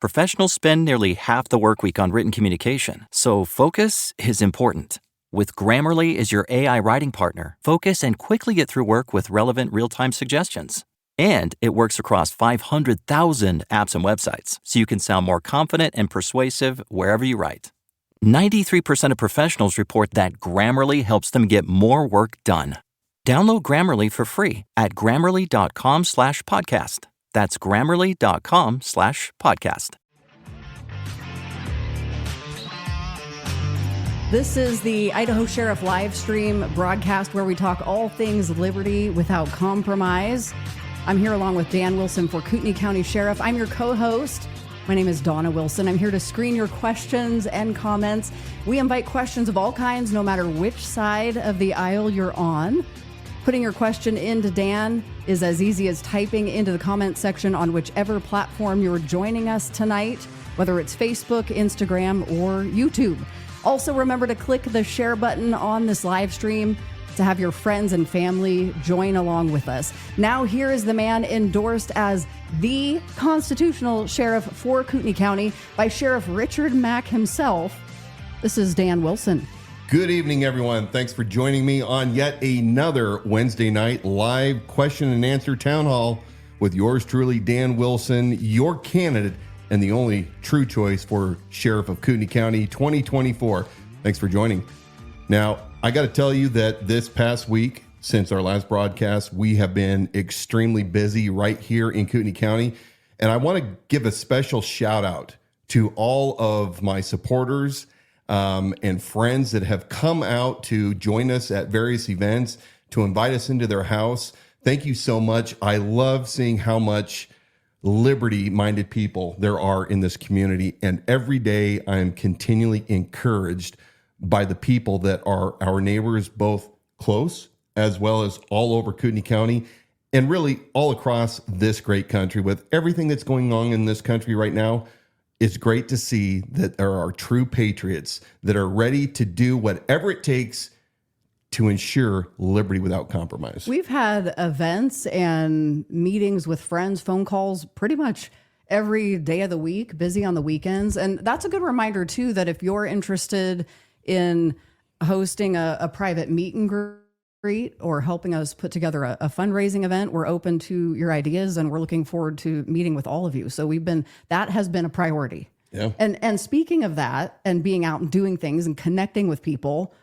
Professionals spend nearly half the workweek on written communication, so focus is important. With Grammarly as your AI writing partner, focus and quickly get through work with relevant real-time suggestions. And it works across 500,000 apps and websites, so you can sound more confident and persuasive wherever you write. 93% of professionals report that Grammarly helps them get more work done. Download Grammarly for free at grammarly.com/podcast. That's grammarly.com/podcast. This is the Idaho Sheriff live stream broadcast where we talk all things liberty without compromise. I'm here along with Dan Wilson for Kootenai County Sheriff. I'm your co-host. My name is Dawna Wilson. I'm here to screen your questions and comments. We invite questions of all kinds, no matter which side of the aisle you're on. Putting your question into Dan is as easy as typing into the comment section on whichever platform you're joining us tonight, whether it's Facebook, Instagram, or YouTube. Also, remember to click the share button on this live stream to have your friends and family join along with us. Now, here is the man endorsed as the constitutional sheriff for Kootenai County by Sheriff Richard Mack himself. This is Dan Wilson. Good evening, everyone. Thanks for joining me on yet another Wednesday night live question and answer town hall with yours truly, Dan Wilson, your candidate and the only true choice for Sheriff of Kootenai County 2024. Thanks for joining. Now, I got to tell you that this past week, since our last broadcast, we have been extremely busy right here in Kootenai County. And I want to give a special shout out to all of my supporters and friends that have come out to join us at various events, to invite us into their house. Thank you so much. I love seeing how much liberty-minded people there are in this community. And every day I am continually encouraged by the people that are our neighbors, both close as well as all over Kootenai County and really all across this great country. With everything that's going on in this country right now, it's great to see that there are true patriots that are ready to do whatever it takes to ensure liberty without compromise. We've had events and meetings with friends, phone calls, pretty much every day of the week, busy on the weekends. And that's a good reminder, too, that if you're interested in hosting a private meet and greet or helping us put together a fundraising event, we're open to your ideas and we're looking forward to meeting with all of you. So that has been a priority. Yeah. And speaking of that and being out and doing things and connecting with people,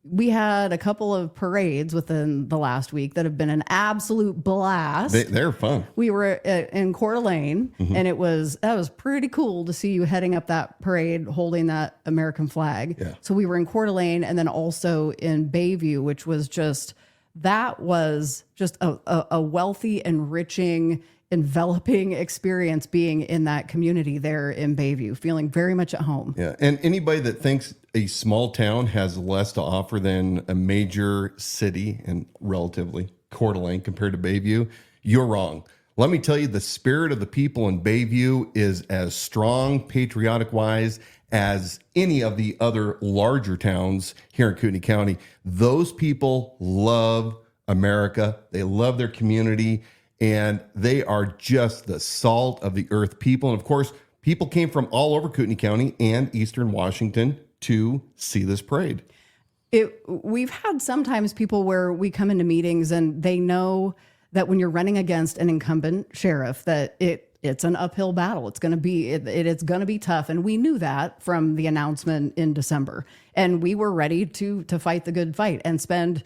we had a couple of parades within the last week that have been an absolute blast. They're fun. We were in Coeur d'Alene, and that was pretty cool to see you heading up that parade holding that American flag. Yeah. So we were in Coeur d'Alene and then also in Bayview, which was just a wealthy, enriching, enveloping experience being in that community there in Bayview, feeling very much at home. Yeah. And anybody that thinks a small town has less to offer than a major city, and relatively Coeur d'Alene compared to Bayview, you're wrong. Let me tell you, the spirit of the people in Bayview is as strong, patriotic-wise, as any of the other larger towns here in Kootenai County. Those people love America. They love their community, and they are just the salt of the earth people. And of course, people came from all over Kootenai County and Eastern Washington to see this parade. We've had sometimes people where we come into meetings and they know that when you're running against an incumbent sheriff, that it's an uphill battle. It's going to be tough. And we knew that from the announcement in December. And we were ready to fight the good fight and spend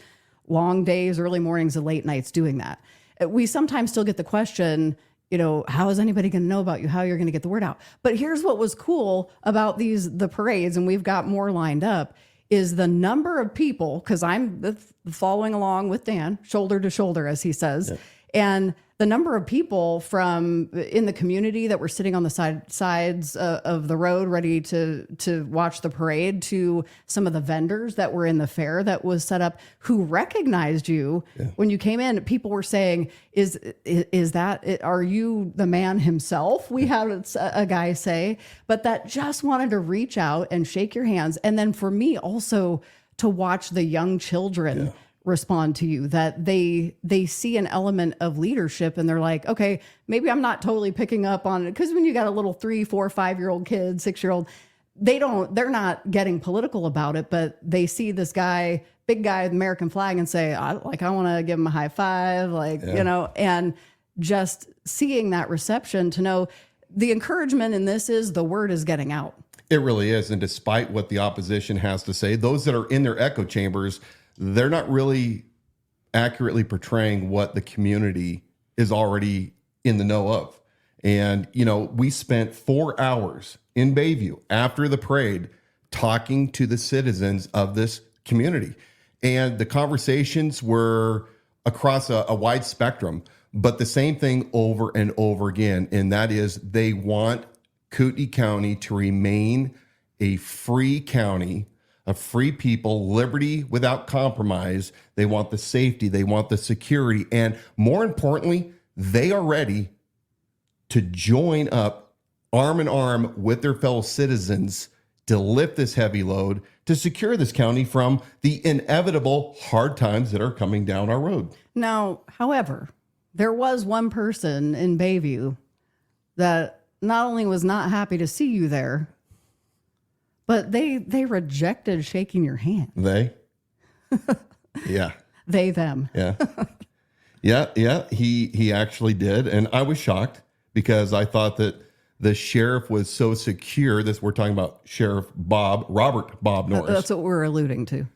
long days, early mornings, and late nights doing that. We sometimes still get the question, how is anybody going to know about you? How you're going to get the word out? But here's what was cool about the parades, and we've got more lined up, is the number of people, because I'm following along with Dan, shoulder to shoulder, as he says, and the number of people from in the community that were sitting on the sides of the road ready to watch the parade, to some of the vendors that were in the fair that was set up who recognized you when you came in. People were saying, are you the man himself? We had a guy say, but that just wanted to reach out and shake your hands. And then for me also to watch the young children respond to you, that they see an element of leadership and they're like, okay, maybe I'm not totally picking up on it. Because when you got a little 3, 4, 5-year-old kid, 6-year-old, they're not getting political about it, but they see this guy, big guy with American flag, and say, I want to give him a high five, and just seeing that reception to know the encouragement in this is the word is getting out. It really is. And despite what the opposition has to say, those that are in their echo chambers, they're not really accurately portraying what the community is already in the know of. And, we spent 4 hours in Bayview after the parade talking to the citizens of this community. And the conversations were across a wide spectrum, but the same thing over and over again. And that is they want Kootenai County to remain a free county, a free people, liberty without compromise. They want the safety, they want the security, and more importantly, they are ready to join up arm in arm with their fellow citizens to lift this heavy load to secure this county from the inevitable hard times that are coming down our road. Now, however, there was one person in Bayview that not only was not happy to see you there, but they rejected shaking your hand. They? Yeah. They, them. Yeah. Yeah. He actually did. And I was shocked because I thought that the sheriff was so secure. We're talking about Sheriff Robert Bob Norris. That's what we're alluding to.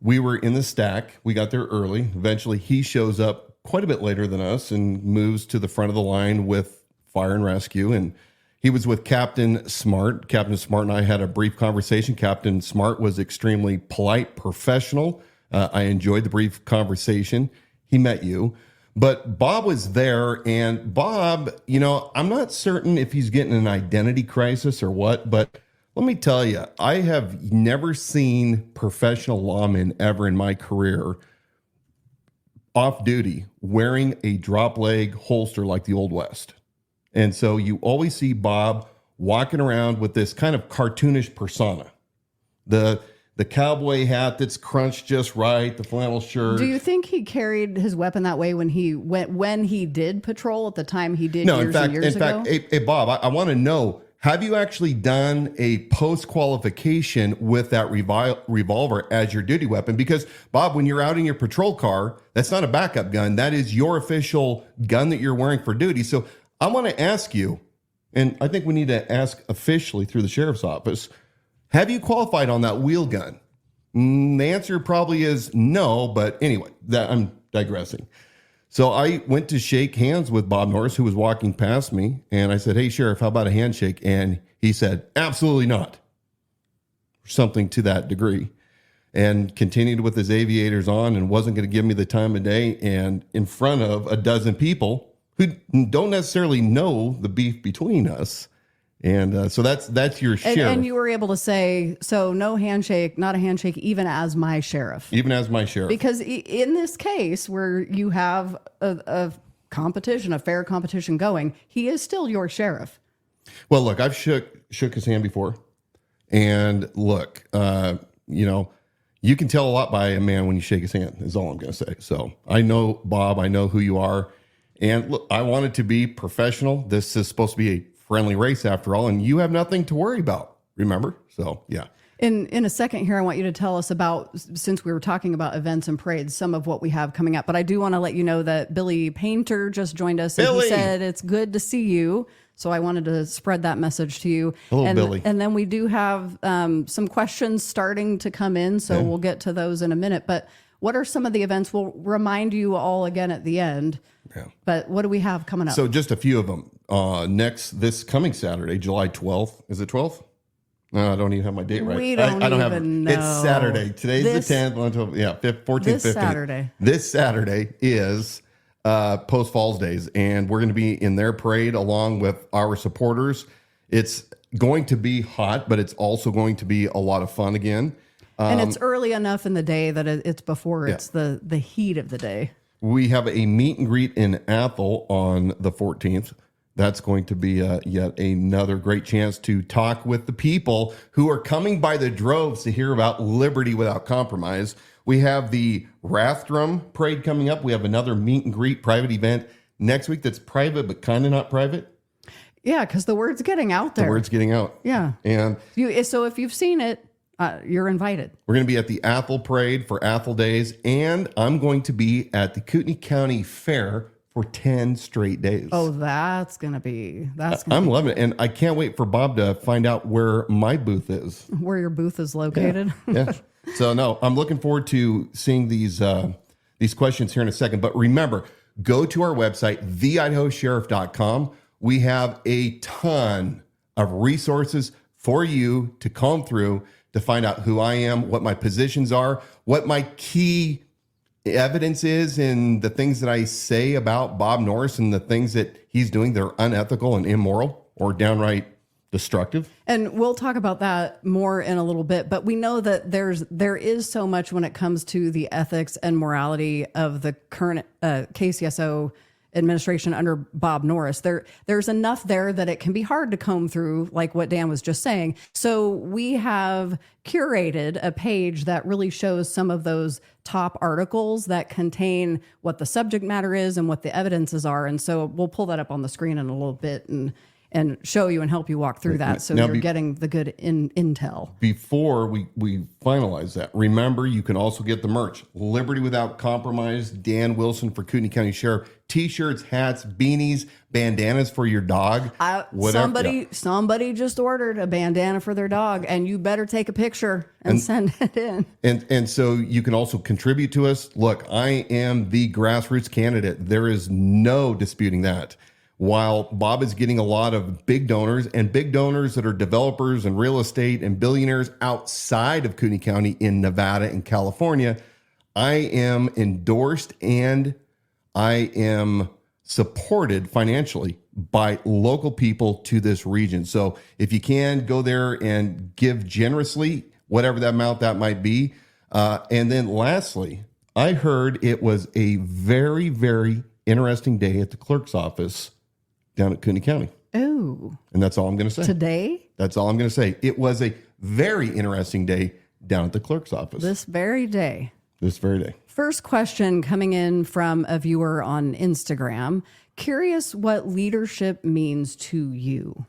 We were in the stack. We got there early. Eventually, he shows up quite a bit later than us and moves to the front of the line with fire and rescue. And he was with Captain Smart. Captain Smart and I had a brief conversation. Captain Smart was extremely polite, professional. I enjoyed the brief conversation. He met you. But Bob was there, and Bob, I'm not certain if he's getting an identity crisis or what, but let me tell you, I have never seen professional lawmen ever in my career off duty wearing a drop leg holster like the Old West. And so you always see Bob walking around with this kind of cartoonish persona. The cowboy hat that's crunched just right, the flannel shirt. Do you think he carried his weapon that way when he did patrol at the time he did years ago? Hey, Bob, I want to know, have you actually done a post-qualification with that revolver as your duty weapon? Because, Bob, when you're out in your patrol car, that's not a backup gun. That is your official gun that you're wearing for duty. So I want to ask you, and I think we need to ask officially through the sheriff's office, have you qualified on that wheel gun? The answer probably is no, but anyway, I'm digressing. So I went to shake hands with Bob Norris, who was walking past me, and I said, "Hey, Sheriff, how about a handshake?" And he said, "Absolutely not." Something to that degree. And continued with his aviators on and wasn't going to give me the time of day, and in front of a dozen people who don't necessarily know the beef between us. And so that's your sheriff. And you were able to say, so no handshake, not a handshake, even as my sheriff. Even as my sheriff. Because in this case where you have a competition, a fair competition going, he is still your sheriff. Well, look, I've shook his hand before. And look, you can tell a lot by a man when you shake his hand, is all I'm going to say. So I know, Bob, I know who you are. And look, I want it to be professional. This is supposed to be a friendly race after all, and you have nothing to worry about, remember? So, yeah. In a second here, I want you to tell us about, since we were talking about events and parades, some of what we have coming up. But I do want to let you know that Billy Painter just joined us. And he said, it's good to see you. So I wanted to spread that message to you. Hello, Billy. And then we do have some questions starting to come in, so we'll get to those in a minute. But what are some of the events? We'll remind you all again at the end. Yeah. But what do we have coming up? So just a few of them. This coming Saturday, July 12th. Is it 12th? No, I don't even have my date right. We don't even know. It's Saturday. Today's the 10th, 12th, 14th, 15th. Saturday. This Saturday is Post Falls Days, and we're going to be in their parade along with our supporters. It's going to be hot, but it's also going to be a lot of fun again. And it's early enough in the day that it's before it's the heat of the day. We have a meet and greet in Athol on the 14th. That's going to be yet another great chance to talk with the people who are coming by the droves to hear about liberty without compromise. We have the Rathdrum Parade coming up. We have another meet and greet private event next week that's private, but kind of not private. Yeah, because the word's getting out there. The word's getting out. Yeah. And so if you've seen it, you're invited. We're going to be at the Athol Parade for Athol Days, and I'm going to be at the Kootenai County Fair for 10 straight days. Oh, that's going to be. I'm loving it, and I can't wait for Bob to find out where my booth is. Where your booth is located. Yeah. So no, I'm looking forward to seeing these questions here in a second. But remember, go to our website, theidahosheriff.com. We have a ton of resources for you to comb through to find out who I am, what my positions are, what my key evidence is in the things that I say about Bob Norris and the things that he's doing that are unethical and immoral or downright destructive. And we'll talk about that more in a little bit, but we know that there is so much when it comes to the ethics and morality of the current KCSO administration under Bob Norris. There's enough there that it can be hard to comb through, like what Dan was just saying. So we have curated a page that really shows some of those top articles that contain what the subject matter is and what the evidences are. And so we'll pull that up on the screen in a little bit and show you and help you walk through that, so now you're getting the good intel. Before we finalize that, remember, you can also get the merch. Liberty Without Compromise, Dan Wilson for Kootenai County Sheriff. T-shirts, hats, beanies, bandanas for your dog. Somebody just ordered a bandana for their dog, and you better take a picture and send it in. And so you can also contribute to us. Look, I am the grassroots candidate. There is no disputing that. While Bob is getting a lot of big donors that are developers and real estate and billionaires outside of Kootenai County in Nevada and California, I am endorsed and I am supported financially by local people to this region. So if you can, go there and give generously, whatever that amount that might be. And then lastly, I heard it was a very, very interesting day at the clerk's office down at Kootenai County. Oh. And that's all I'm going to say. Today? That's all I'm going to say. It was a very interesting day down at the clerk's office. This very day. First question coming in from a viewer on Instagram. Curious what leadership means to you.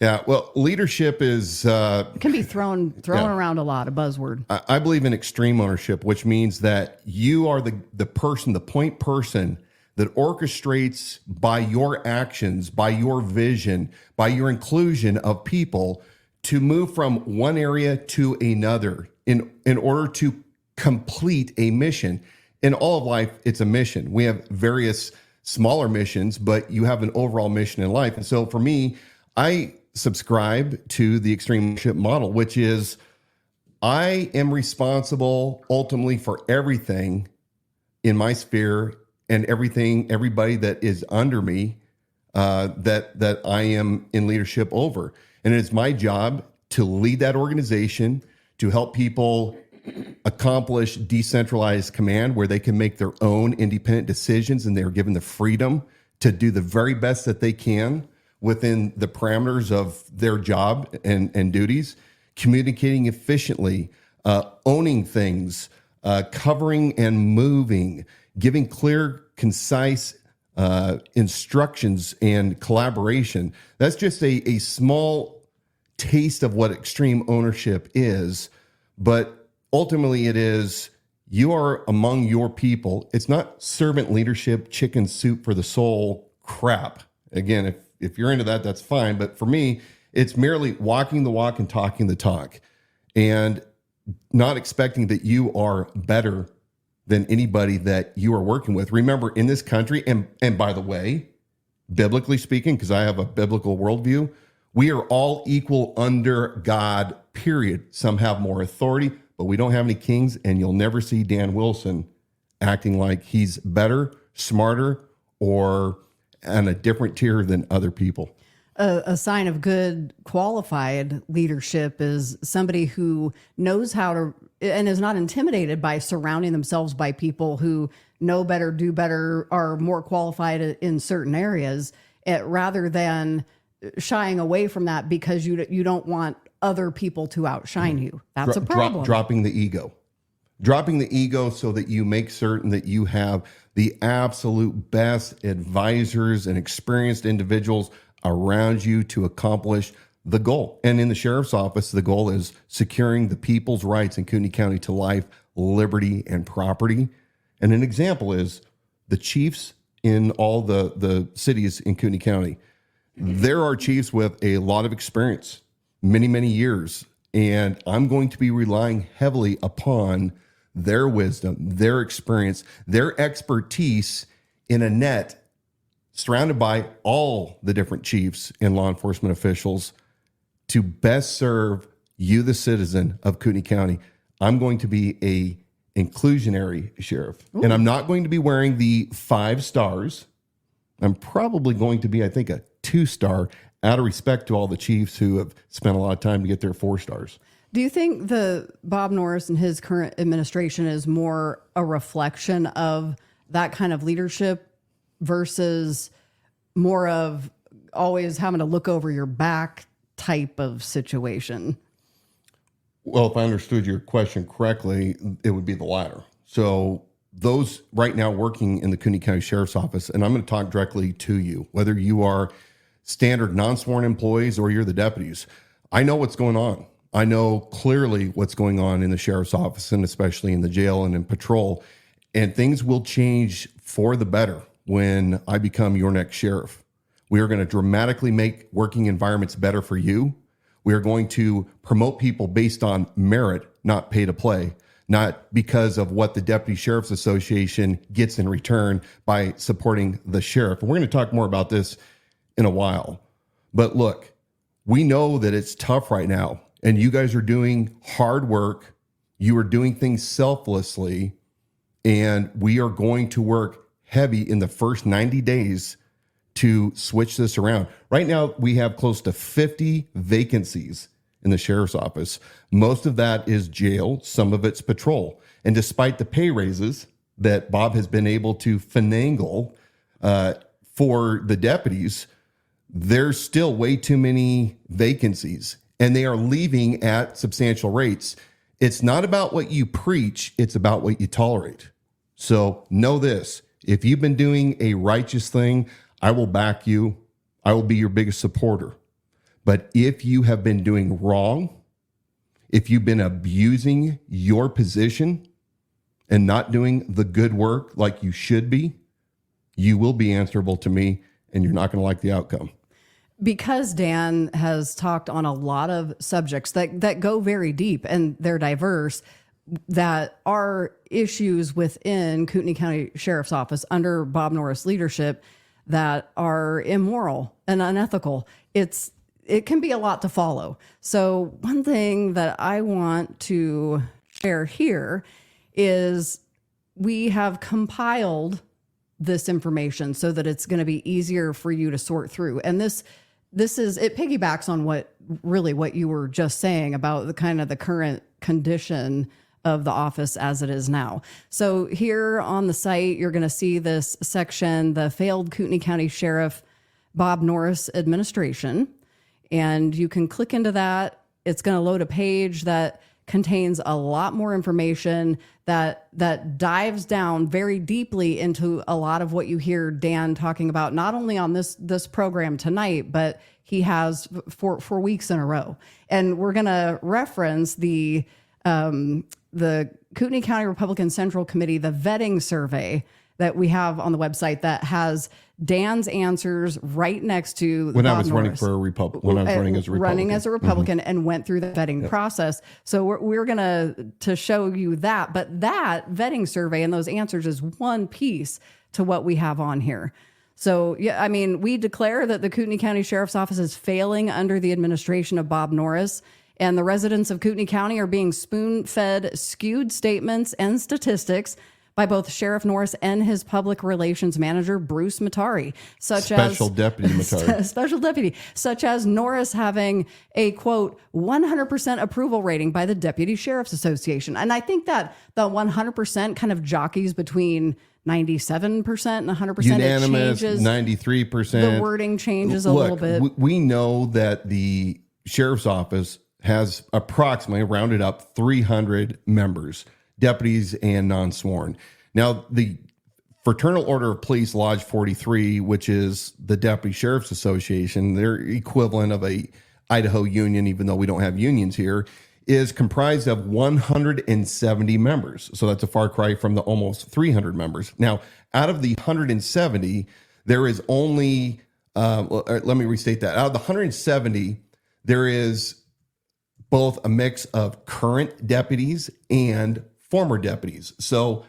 Yeah, well, leadership is... it can be thrown around a lot, a buzzword. I believe in extreme ownership, which means that you are the person, the point person that orchestrates by your actions, by your vision, by your inclusion of people to move from one area to another in order to complete a mission. In all of life, it's a mission. We have various smaller missions, but you have an overall mission in life. And so for me, I subscribe to the extreme ownership model, which is I am responsible ultimately for everything in my sphere and everybody that is under me that I am in leadership over. And it's my job to lead that organization, to help people accomplish decentralized command where they can make their own independent decisions and they're given the freedom to do the very best that they can within the parameters of their job and duties, communicating efficiently, owning things, covering and moving, giving clear, concise instructions and collaboration. That's just a small taste of what extreme ownership is. But ultimately it is, you are among your people. It's not servant leadership, chicken soup for the soul crap. Again, if you're into that, that's fine. But for me, it's merely walking the walk and talking the talk and not expecting that you are better than anybody that you are working with. Remember, in this country, and by the way, biblically speaking, because I have a biblical worldview, we are all equal under God, period. Some have more authority, but we don't have any kings, and you'll never see Dan Wilson acting like he's better, smarter, or on a different tier than other people. A sign of good qualified leadership is somebody who knows how to and is not intimidated by surrounding themselves by people who know better, do better, are more qualified in certain areas, rather than shying away from that because you don't want other people to outshine you. That's a problem. Dropping the ego. dropping the ego so that you make certain that you have the absolute best advisors and experienced individuals around you to accomplish the goal. And in the sheriff's office, the goal is securing the people's rights in Kootenai County to life, liberty, and property. And an example is the chiefs in all the cities in Kootenai County. There are chiefs with a lot of experience, many, many years. And I'm going to be relying heavily upon their wisdom, their experience, their expertise in a net surrounded by all the different chiefs and law enforcement officials to best serve you, the citizen of Kootenai County. I'm going to be a inclusionary sheriff. Ooh. And I'm not going to be wearing the 5 stars. I'm probably going to be, I think, a 2-star out of respect to all the chiefs who have spent a lot of time to get their 4 stars. Do you think the Bob Norris and his current administration is more a reflection of that kind of leadership versus more of always having to look over your back type of situation? Well, if I understood your question correctly, it would be the latter. So those right now working in the Kootenai County Sheriff's Office, and I'm going to talk directly to you, whether you are standard non-sworn employees or you're the deputies, I know what's going on. I know clearly what's going on in the sheriff's office and especially in the jail and in patrol. And things will change for the better when I become your next sheriff. We are going to dramatically make working environments better for you. We are going to promote people based on merit, not pay to play, not because of what the Deputy Sheriff's Association gets in return by supporting the sheriff. And we're going to talk more about this in a while. But look, we know that it's tough right now, and you guys are doing hard work. You are doing things selflessly, and we are going to work heavy in the first 90 days to switch this around. Right now, we have close to 50 vacancies in the sheriff's office. Most of that is jail. Some of it's patrol. And despite the pay raises that Bob has been able to finagle for the deputies, there's still way too many vacancies, and they are leaving at substantial rates. It's not about what you preach. It's about what you tolerate. So know this. If you've been doing a righteous thing, I will back you. I will be your biggest supporter. But if you have been doing wrong, if you've been abusing your position and not doing the good work like you should be, you will be answerable to me, and you're not going to like the outcome. Because Dan has talked on a lot of subjects that go very deep and they're diverse, that are issues within Kootenai County Sheriff's Office under Bob Norris leadership that are immoral and unethical. It can be a lot to follow. So one thing that I want to share here is we have compiled this information so that it's going to be easier for you to sort through. And this is, it piggybacks on what you were just saying about the kind of the current condition of the office as it is now. So here on the site, you're going to see this section, the failed Kootenai County Sheriff Bob Norris administration. And you can click into that. It's going to load a page that contains a lot more information that dives down very deeply into a lot of what you hear Dan talking about, not only on this program tonight, but he has for weeks in a row. And we're going to reference the Kootenai County Republican Central Committee, the vetting survey that we have on the website that has Dan's answers right next to when Bob I was Norris. running for a Republican, when I was running as a Republican, and went through the vetting process. So we're going to show you that, but that vetting survey and those answers is one piece to what we have on here. So, yeah, I mean, we declare that the Kootenai County Sheriff's Office is failing under the administration of Bob Norris, and the residents of Kootenai County are being spoon-fed skewed statements and statistics by both Sheriff Norris and his public relations manager, Bruce Matari, Special Deputy Matari, such as Norris having a, quote, 100% approval rating by the Deputy Sheriff's Association. And I think that the 100% kind of jockeys between 97% and 100%. Unanimous, it changes. 93%. The wording changes a little bit. We know that the Sheriff's Office has approximately, rounded up, 300 members. deputies and non-sworn. Now, the Fraternal Order of Police Lodge 43, which is the Deputy Sheriff's Association, their equivalent of a Idaho union, even though we don't have unions here, is comprised of 170 members. So that's a far cry from the almost 300 members. Now, out of the 170, there is only, let me restate that. Out of the 170, there is both a mix of current deputies and former deputies. So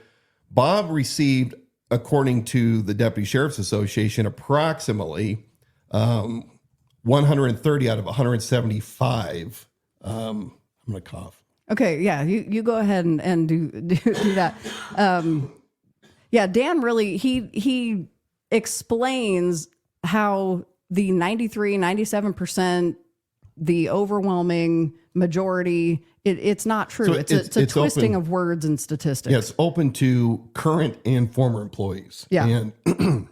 Bob received, according to the Deputy Sheriff's Association, approximately 130 out of 175. I'm going to cough. Okay, yeah, you go ahead and do that. Yeah, Dan really, he explains how the 93, 97%, the overwhelming majority, it's not true. So it's a twisting of words and statistics. Yeah, it's open to current and former employees. Yeah. And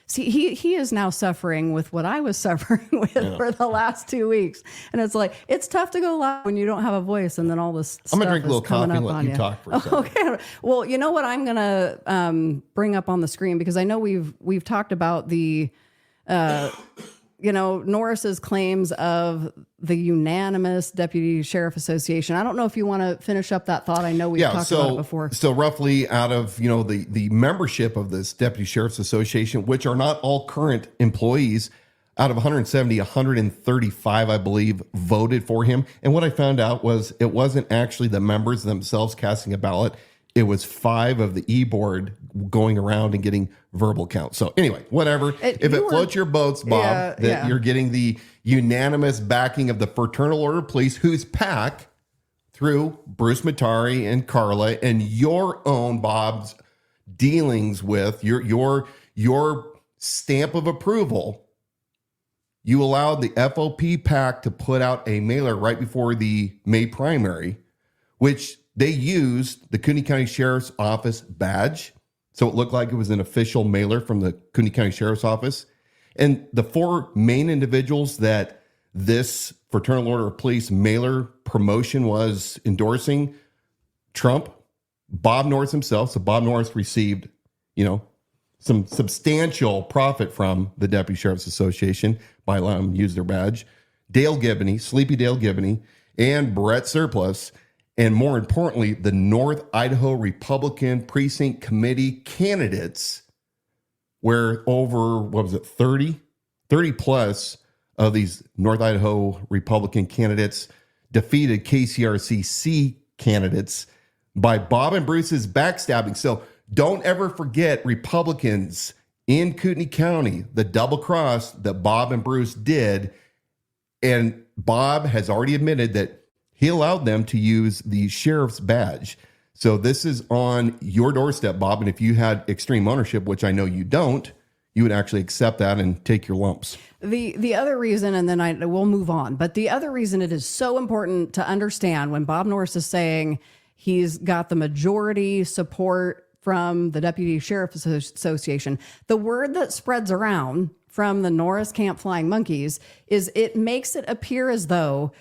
see, he is now suffering with what I was suffering with for the last 2 weeks. And it's like, it's tough to go live when you don't have a voice and then all this stuff I'm going to drink a little coffee and let you talk for a second. Okay. Well, you know what I'm going to bring up on the screen, because I know we've talked about the, Norris's claims of the unanimous Deputy Sheriff Association. I don't know if you want to finish up that thought. I know we've talked about it before. So roughly out of, the membership of this Deputy Sheriff's Association, which are not all current employees, out of 170, 135, I believe, voted for him. And what I found out was it wasn't actually the members themselves casting a ballot. It was 5 of the e-board going around and getting verbal count. So anyway, whatever. If it floats your boats, Bob, you're getting the unanimous backing of the Fraternal Order of Police, whose PAC, through Bruce Matari and Carla, and your own, Bob's, dealings with your stamp of approval, you allowed the FOP PAC to put out a mailer right before the May primary, which they used the Kootenai County Sheriff's Office badge. So it looked like it was an official mailer from the Kootenai County Sheriff's Office. And the 4 main individuals that this Fraternal Order of Police mailer promotion was endorsing: Trump, Bob Norris himself. So Bob Norris received, some substantial profit from the Deputy Sheriff's Association by allowing them to use their badge. Dale Gibney, Sleepy Dale Gibney, and Brett Surplus. And more importantly, the North Idaho Republican Precinct Committee candidates, where over, 30 plus of these North Idaho Republican candidates defeated KCRCC candidates by Bob and Bruce's backstabbing. So don't ever forget, Republicans in Kootenai County, the double cross that Bob and Bruce did. And Bob has already admitted that he allowed them to use the sheriff's badge. So this is on your doorstep, Bob. And if you had extreme ownership, which I know you don't, you would actually accept that and take your lumps. The other reason, and then we'll move on, but the other reason it is so important to understand when Bob Norris is saying he's got the majority support from the Deputy Sheriff's Association, the word that spreads around from the Norris Camp Flying Monkeys is it makes it appear as though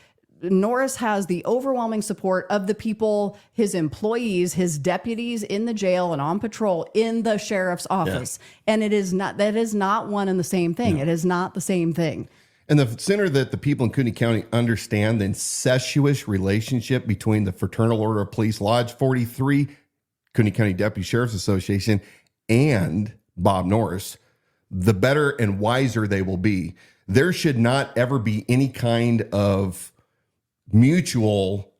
Norris has the overwhelming support of the people, his employees, his deputies in the jail and on patrol in the sheriff's office. Yeah. And that is not one and the same thing. No. It is not the same thing. And the sooner that the people in Kootenai County understand the incestuous relationship between the Fraternal Order of Police Lodge 43, Kootenai County Deputy Sheriff's Association, and Bob Norris, the better and wiser they will be. There should not ever be any kind of mutual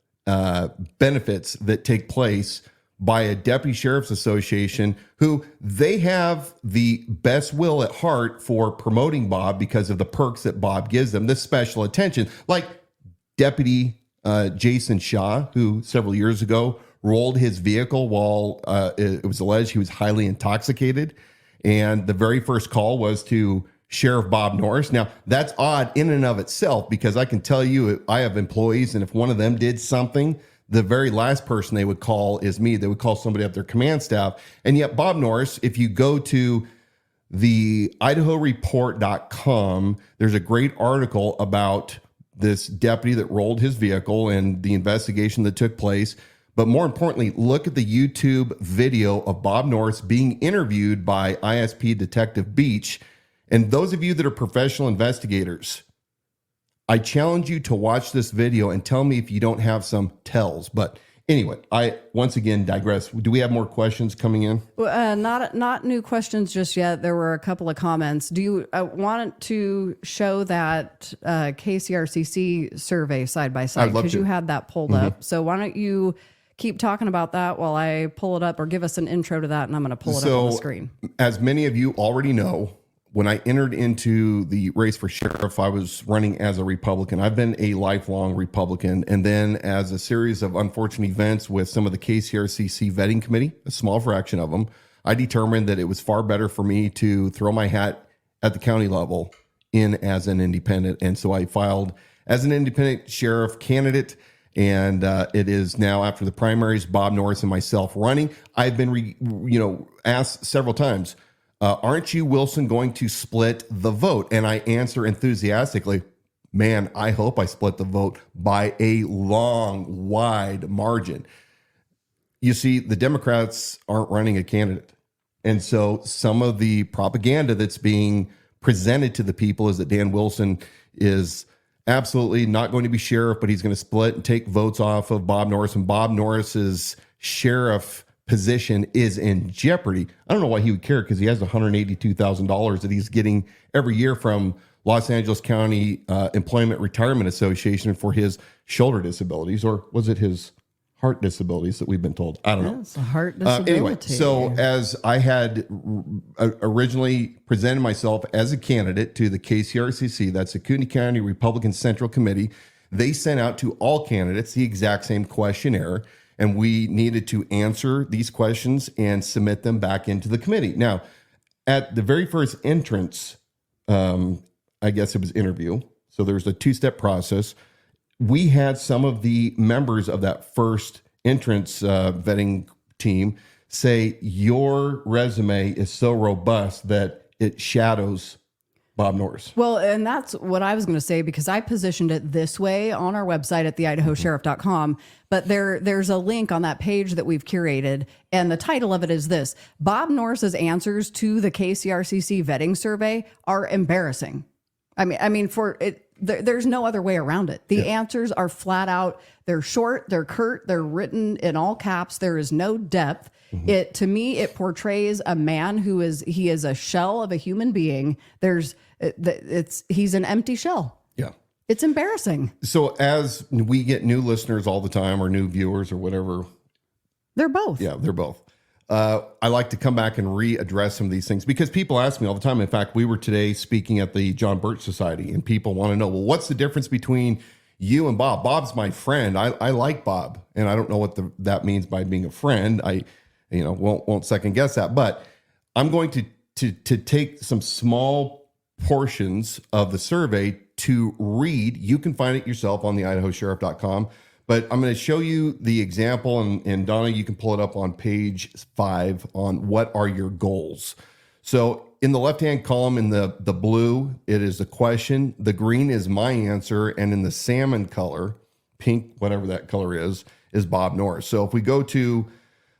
benefits that take place by a Deputy Sheriff's Association who they have the best will at heart for promoting Bob because of the perks that Bob gives them, this special attention. Like Deputy Jason Shaw, who several years ago rolled his vehicle while it was alleged he was highly intoxicated. And the very first call was to Sheriff Bob Norris. Now, that's odd in and of itself, because I can tell you, I have employees, and if one of them did something, the very last person they would call is me. They would call somebody up their command staff. And yet Bob Norris, if you go to the IdahoReport.com, there's a great article about this deputy that rolled his vehicle and the investigation that took place. But more importantly, look at the YouTube video of Bob Norris being interviewed by ISP Detective Beach. And those of you that are professional investigators, I challenge you to watch this video and tell me if you don't have some tells. But anyway, I once again digress. Do we have more questions coming in? Not new questions just yet. There were a couple of comments. Do you want to show that KCRCC survey side by side? Because you had that pulled up. So why don't you keep talking about that while I pull it up, or give us an intro to that, and I'm going to pull it up on the screen. As many of you already know, when I entered into the race for sheriff, I was running as a Republican. I've been a lifelong Republican. And then as a series of unfortunate events with some of the KCRCC vetting committee, a small fraction of them, I determined that it was far better for me to throw my hat at the county level in as an independent. And so I filed as an independent sheriff candidate. And it is now, after the primaries, Bob Norris and myself running. I've been, asked several times, aren't you, Wilson, going to split the vote? And I answer enthusiastically, man, I hope I split the vote by a long, wide margin. You see, the Democrats aren't running a candidate. And so some of the propaganda that's being presented to the people is that Dan Wilson is absolutely not going to be sheriff, but he's going to split and take votes off of Bob Norris, and Bob Norris's sheriff position is in jeopardy. I don't know why he would care, because he has $182,000 that he's getting every year from Los Angeles County Employment Retirement Association for his shoulder disabilities, or was it his heart disabilities that we've been told? I don't know. It's a heart disability. Anyway, so as I had originally presented myself as a candidate to the KCRCC, that's the Kootenai County Republican Central Committee, they sent out to all candidates the exact same questionnaire, and we needed to answer these questions and submit them back into the committee. Now, at the very first entrance, I guess it was interview, so there's a two-step process. We had some of the members of that first entrance vetting team say, your resume is so robust that it shadows Bob Norris. Well, and that's what I was going to say, because I positioned it this way on our website at theidahosheriff.com. But there's a link on that page that we've curated, and the title of it is this: Bob Norris's answers to the KCRCC vetting survey are embarrassing. I mean, for it. There's no other way around it. The answers are flat out. They're short, they're curt, they're written in all caps. There is no depth. To me, it portrays a man he is a shell of a human being. He's an empty shell. Yeah. It's embarrassing. So as we get new listeners all the time, or new viewers, or whatever. They're both. Yeah, they're both. I like to come back and readdress some of these things, because people ask me all the time. In fact, we were today speaking at the John Birch Society, and people want to know, well, what's the difference between you and Bob? Bob's my friend. I like Bob, and I don't know what that means by being a friend. I won't second guess that, but I'm going to take some small portions of the survey to read. You can find it yourself on the idahosheriff.com. But I'm going to show you the example, and Dawna, you can pull it up on page 5 on what are your goals. So in the left-hand column, in the blue, it is the question. The green is my answer. And in the salmon color, pink, whatever that color is Bob Norris. So if we go to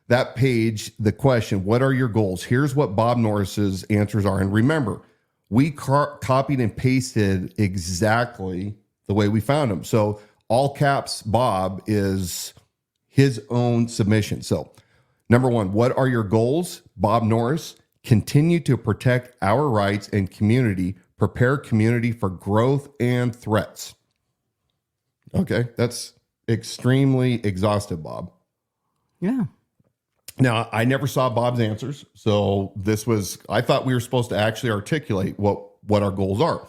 that page, the question, what are your goals? Here's what Bob Norris's answers are. And remember, we copied and pasted exactly the way we found them. So all caps Bob is his own submission. So number 1, what are your goals? Bob Norris: continue to protect our rights and community, prepare community for growth and threats. Okay, that's extremely exhaustive, Bob. Yeah. Now, I never saw Bob's answers. So I thought we were supposed to actually articulate what our goals are.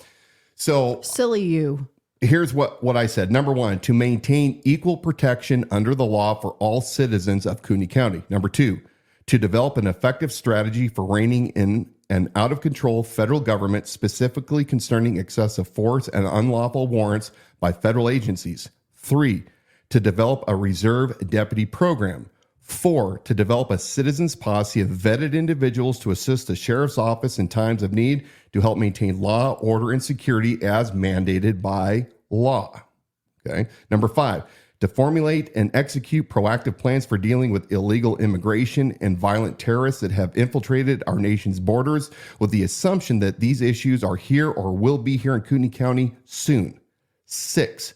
So silly you. Here's what I said. Number 1, to maintain equal protection under the law for all citizens of Kootenai County. Number 2, to develop an effective strategy for reining in an out-of-control federal government, specifically concerning excessive force and unlawful warrants by federal agencies. 3, to develop a reserve deputy program. 4, to develop a citizens posse of vetted individuals to assist the sheriff's office in times of need to help maintain law, order, and security as mandated by law. Okay. Number 5, to formulate and execute proactive plans for dealing with illegal immigration and violent terrorists that have infiltrated our nation's borders with the assumption that these issues are here or will be here in Kootenai County soon. 6,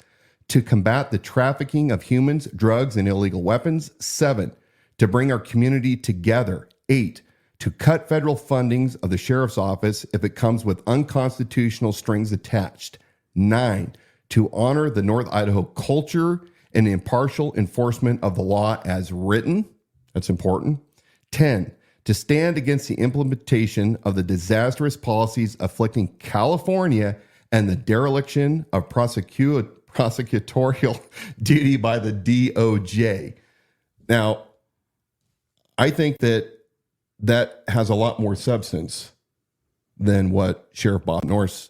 to combat the trafficking of humans, drugs, and illegal weapons. 7, to bring our community together. 8, to cut federal fundings of the sheriff's office if it comes with unconstitutional strings attached. 9, to honor the North Idaho culture and impartial enforcement of the law as written. That's important. 10, to stand against the implementation of the disastrous policies afflicting California and the dereliction of prosecutorial duty by the DOJ. Now, I think that has a lot more substance than what Sheriff Bob Norris,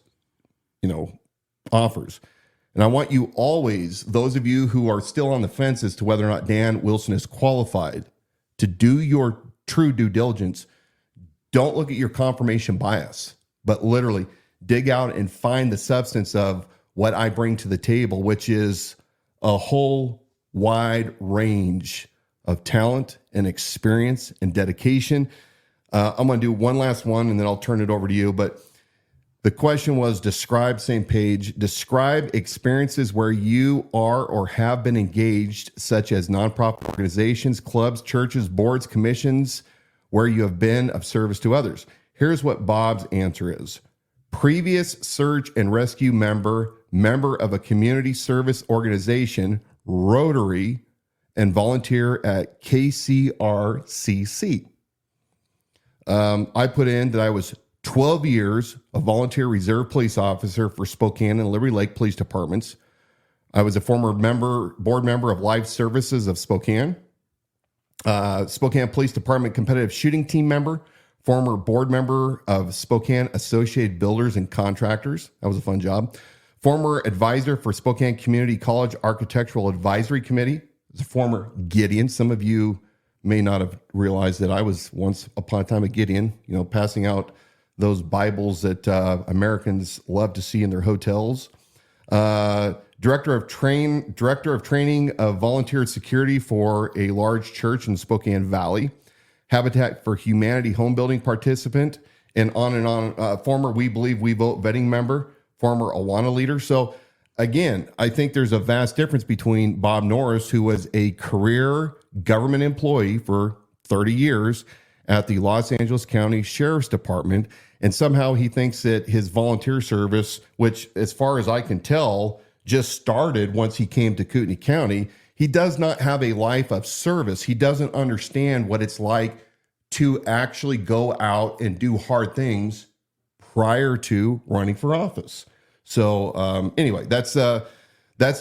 offers. And I want you always, those of you who are still on the fence as to whether or not Dan Wilson is qualified, to do your true due diligence. Don't look at your confirmation bias, but literally dig out and find the substance of what I bring to the table, which is a whole wide range of talent and experience and dedication. I'm going to do one last one and then I'll turn it over to you. But the question was describe experiences where you are or have been engaged, such as nonprofit organizations, clubs, churches, boards, commissions, where you have been of service to others. Here's what Bob's answer is. Previous search and rescue member of a community service organization, Rotary, and volunteer at KCRCC. I put in that I was 12 years a volunteer reserve police officer for Spokane and Liberty Lake Police Departments. I was a former board member of Life Services of Spokane, Spokane Police Department competitive shooting team member, former board member of Spokane Associated Builders and Contractors. That was a fun job. Former advisor for Spokane Community College Architectural Advisory Committee. As a former Gideon. Some of you may not have realized that I was once upon a time a Gideon, passing out those Bibles that Americans love to see in their hotels. Director of training of volunteer security for a large church in Spokane Valley. Habitat for Humanity home building participant, and on. Former We Believe We Vote vetting member, former Awana leader. So again, I think there's a vast difference between Bob Norris, who was a career government employee for 30 years at the Los Angeles County Sheriff's Department, and somehow he thinks that his volunteer service, which as far as I can tell, just started once he came to Kootenai County, he does not have a life of service. He doesn't understand what it's like to actually go out and do hard things prior to running for office. So anyway, that's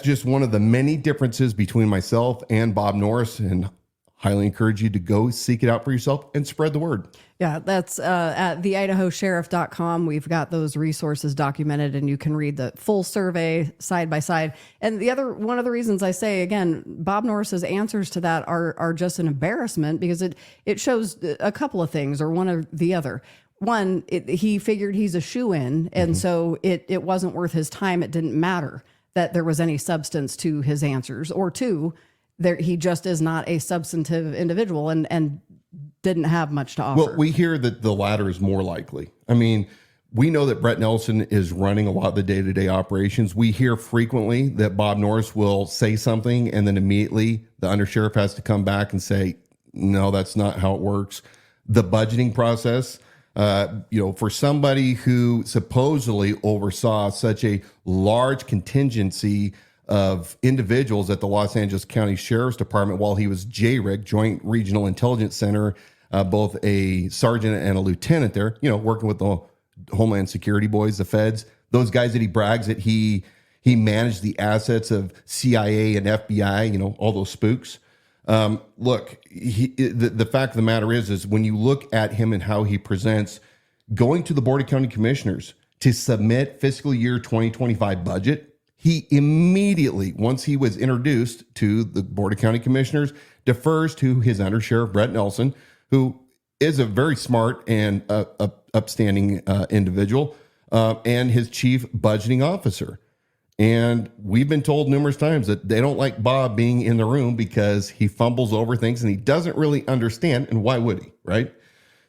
just one of the many differences between myself and Bob Norris, and highly encourage you to go seek it out for yourself and spread the word. Yeah, that's at theidahosheriff.com. We've got those resources documented, and you can read the full survey side by side. And one of the reasons I say, again, Bob Norris's answers to that are just an embarrassment, because it shows a couple of things, or one or the other. One, he figured he's a shoo-in, and so it wasn't worth his time. It didn't matter that there was any substance to his answers. Or two, he just is not a substantive individual and didn't have much to offer. Well, we hear that the latter is more likely. I mean, we know that Brett Nelson is running a lot of the day-to-day operations. We hear frequently that Bob Norris will say something, and then immediately the undersheriff has to come back and say, no, that's not how it works. The budgeting process, for somebody who supposedly oversaw such a large contingency of individuals at the Los Angeles County Sheriff's Department while he was JRIC, Joint Regional Intelligence Center, both a sergeant and a lieutenant there, working with the Homeland Security boys, the feds, those guys that he brags that he managed the assets of CIA and FBI, all those spooks. Look, the fact of the matter is when you look at him and how he presents, going to the Board of County Commissioners to submit fiscal year 2025 budget, he immediately, once he was introduced to the Board of County Commissioners, defers to his undersheriff, Brett Nelson, who is a very smart and upstanding individual, and his chief budgeting officer. And we've been told numerous times that they don't like Bob being in the room because he fumbles over things and he doesn't really understand. And why would he, right?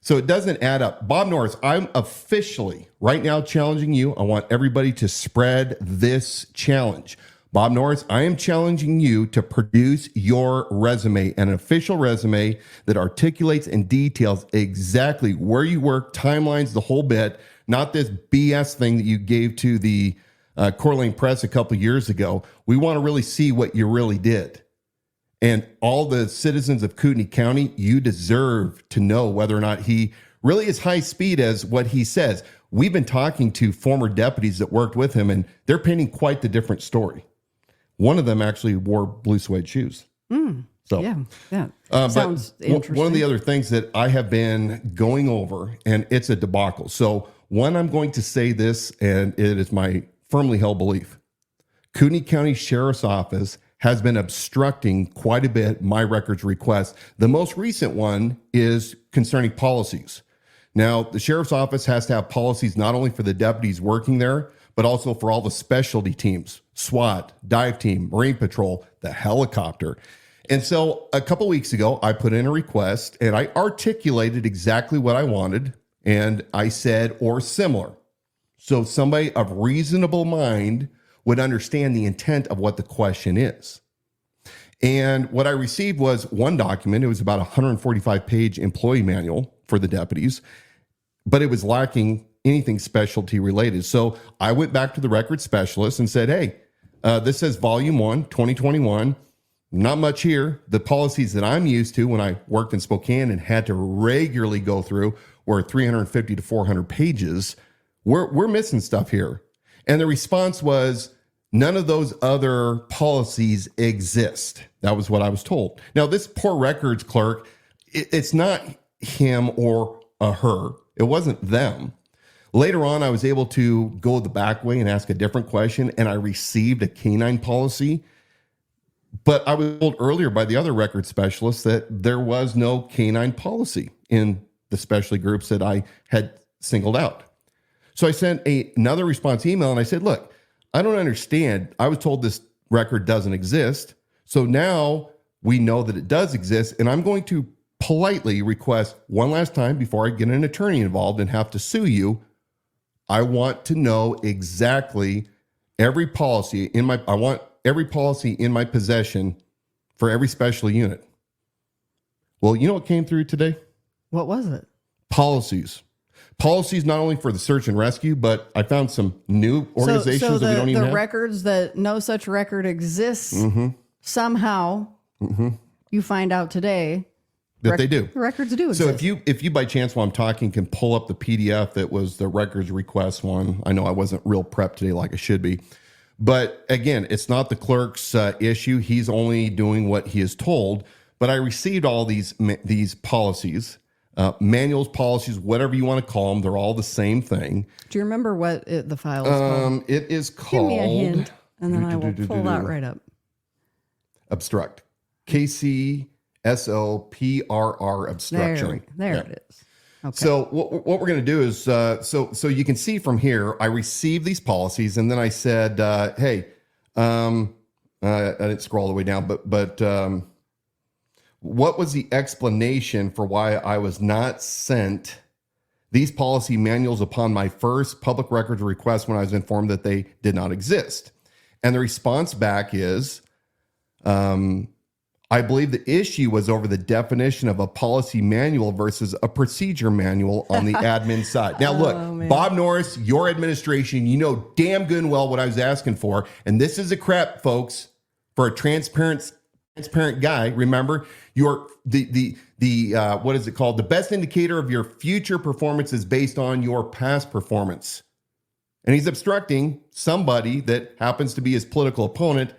So it doesn't add up. Bob Norris, I'm officially right now challenging you. I want everybody to spread this challenge. Bob Norris, I am challenging you to produce your resume, an official resume that articulates and details exactly where you work, timelines, the whole bit, not this BS thing that you gave to the Coeur d'Alene Press a couple years ago. We want to really see what you really did. And all the citizens of Kootenai County, you deserve to know whether or not he really is high speed as what he says. We've been talking to former deputies that worked with him, and they're painting quite the different story. One of them actually wore blue suede shoes. So yeah. Sounds interesting. One of the other things that I have been going over, and it's a debacle. So one, I'm going to say this, and it is my firmly held belief. Kootenai County Sheriff's Office has been obstructing quite a bit my records requests. The most recent one is concerning policies. Now, the Sheriff's Office has to have policies not only for the deputies working there, but also for all the specialty teams, SWAT, dive team, Marine Patrol, the helicopter. And so a couple weeks ago, I put in a request and I articulated exactly what I wanted. And I said, or similar. So somebody of reasonable mind would understand the intent of what the question is. And what I received was one document. It was about a 145-page employee manual for the deputies, but it was lacking anything specialty related. So I went back to the record specialist and said, hey, this says volume 1, 2021. Not much here. The policies that I'm used to when I worked in Spokane and had to regularly go through were 350 to 400 pages. We're missing stuff here. And the response was, none of those other policies exist. That was what I was told. Now, this poor records clerk, it's not him or a her. It wasn't them. Later on, I was able to go the back way and ask a different question, and I received a canine policy. But I was told earlier by the other record specialist that there was no canine policy in the specialty groups that I had singled out. So I sent another response email and I said, look, I don't understand. I was told this record doesn't exist. So now we know that it does exist. And I'm going to politely request one last time before I get an attorney involved and have to sue you. I want to know exactly every policy I want every policy in my possession for every special unit. Well, you know what came through today? What was it? Policies not only for the search and rescue, but I found some new organizations that we don't even have. The records that no such record exists, somehow you find out today that they do. The records do exist. So if you by chance while I'm talking can pull up the PDF that was the records request one. I know I wasn't real prepped today like I should be. But again, it's not the clerk's issue. He's only doing what he is told. But I received all these policies. Manuals, policies, whatever you want to call them, they're all the same thing. Do you remember what the file is called? It is called... Give me a hint, and then I will pull that right up. Obstruct. KCSOPRR, obstruction. There it is. Okay. So what we're going to do is, so you can see from here, I received these policies, and then I said, hey, I didn't scroll all the way down, but what was the explanation for why I was not sent these policy manuals upon my first public records request when I was informed that they did not exist? And the response back is, I believe the issue was over the definition of a policy manual versus a procedure manual on the admin side. Now, look, Bob Norris, your administration, you know damn good and well what I was asking for. And this is a crap, folks, for a transparent guy. Remember, you're the what is it called? The best indicator of your future performance is based on your past performance. And he's obstructing somebody that happens to be his political opponent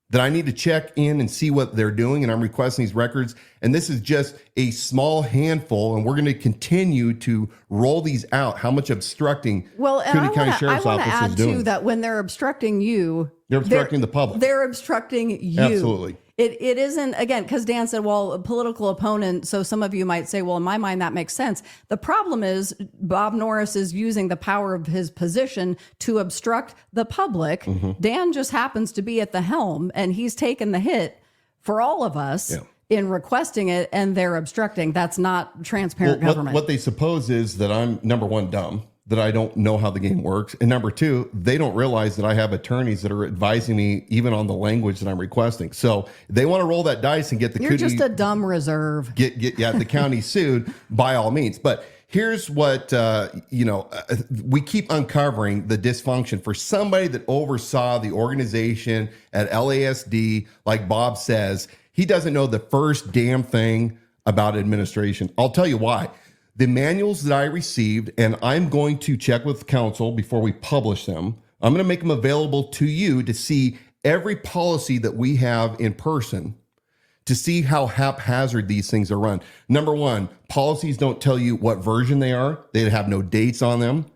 that I need to check in and see what they're doing. And I'm requesting these records. And this is just a small handful. And we're going to continue to roll these out. How much obstructing Kootenai County Sheriff's Office is doing. Too, that when they're obstructing you, They're obstructing the public. They're obstructing you. Absolutely. It isn't, again, because Dan said, well, a political opponent. So some of you might say, well, in my mind, that makes sense. The problem is Bob Norris is using the power of his position to obstruct the public. Dan just happens to be at the helm, and he's taken the hit for all of us in requesting it, and they're obstructing. That's not transparent government. What they suppose is that I'm, number one, dumb, that I don't know how the game works. And number two, they don't realize that I have attorneys that are advising me even on the language that I'm requesting. So they want to roll that dice and get the You're just a dumb reserve. Get the county sued by all means. But here's what, we keep uncovering the dysfunction for somebody that oversaw the organization at LASD, like Bob says. He doesn't know the first damn thing about administration. I'll tell you why. The manuals that I received, and I'm going to check with council before we publish them. I'm going to make them available to you to see every policy that we have in person, to see how haphazard these things are run. Number one, policies don't tell you what version they are. They have no dates on them.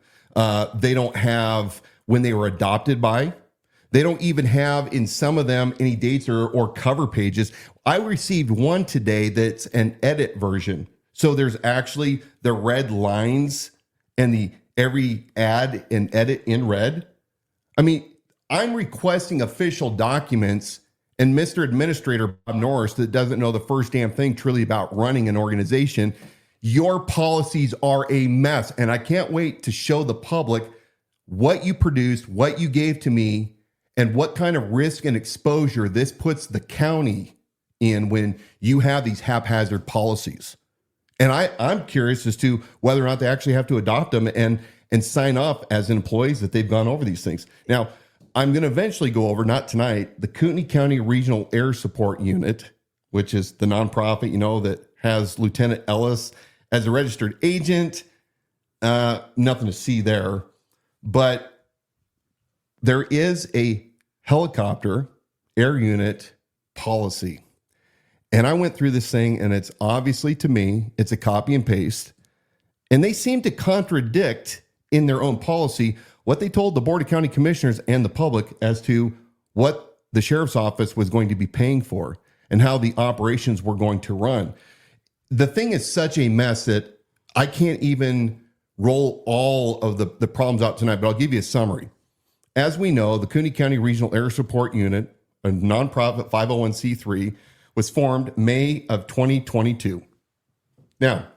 They don't have when they were adopted by. They don't even have in some of them any dates or cover pages. I received one today that's an edit version. So there's actually the red lines and every ad and edit in red. I mean, I'm requesting official documents, and Mr. Administrator Bob Norris, that doesn't know the first damn thing truly about running an organization, your policies are a mess. And I can't wait to show the public what you produced, what you gave to me, and what kind of risk and exposure this puts the county in when you have these haphazard policies. And I'm curious as to whether or not they actually have to adopt them and sign up as employees that they've gone over these things. Now, I'm going to eventually go over, not tonight, the Kootenai County Regional Air Support Unit, which is the nonprofit, that has Lieutenant Ellis as a registered agent. Nothing to see there. But there is a helicopter air unit policy. And I went through this thing, and it's obviously, to me, it's a copy and paste. And they seem to contradict in their own policy what they told the Board of County Commissioners and the public as to what the sheriff's office was going to be paying for and how the operations were going to run. The thing is such a mess that I can't even roll all of the problems out tonight, but I'll give you a summary. As we know, the Kootenai County Regional Air Support Unit, a nonprofit 501c3, was formed May of 2022. Now,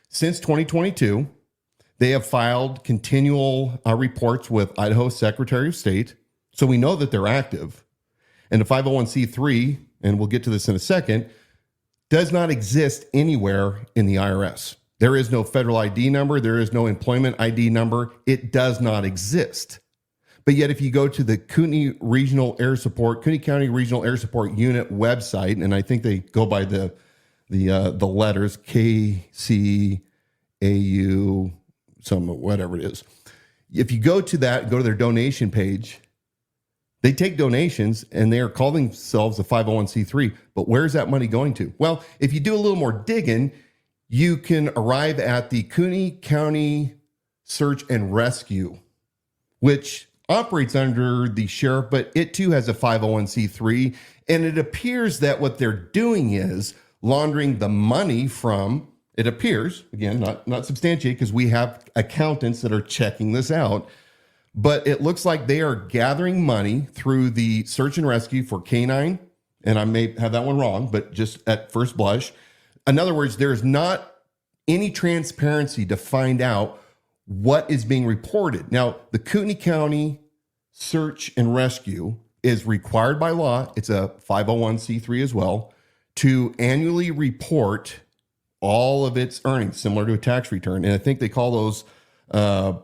since 2022, they have filed continual reports with Idaho Secretary of State, so we know that they're active. And the 501c3, and we'll get to this in a second, does not exist anywhere in the IRS. There is no federal ID number. There is no employment ID number. It does not exist. But yet, if you go to the Kootenai County Regional Air Support Unit website, and I think they go by the letters KCAU, whatever it is. If you go to that, go to their donation page, they take donations, and they are calling themselves a 501c3. But where's that money going to? Well, if you do a little more digging, you can arrive at the Kootenai County Search and Rescue, which operates under the sheriff, but it too has a 501c3. And it appears that what they're doing is laundering the money from, it appears, again, not substantiated because we have accountants that are checking this out, but it looks like they are gathering money through the search and rescue for canine. And I may have that one wrong, but just at first blush. In other words, there's not any transparency to find out what is being reported. Now, the Kootenai County Search and Rescue is required by law, it's a 501c3 as well, to annually report all of its earnings, similar to a tax return. And I think they call those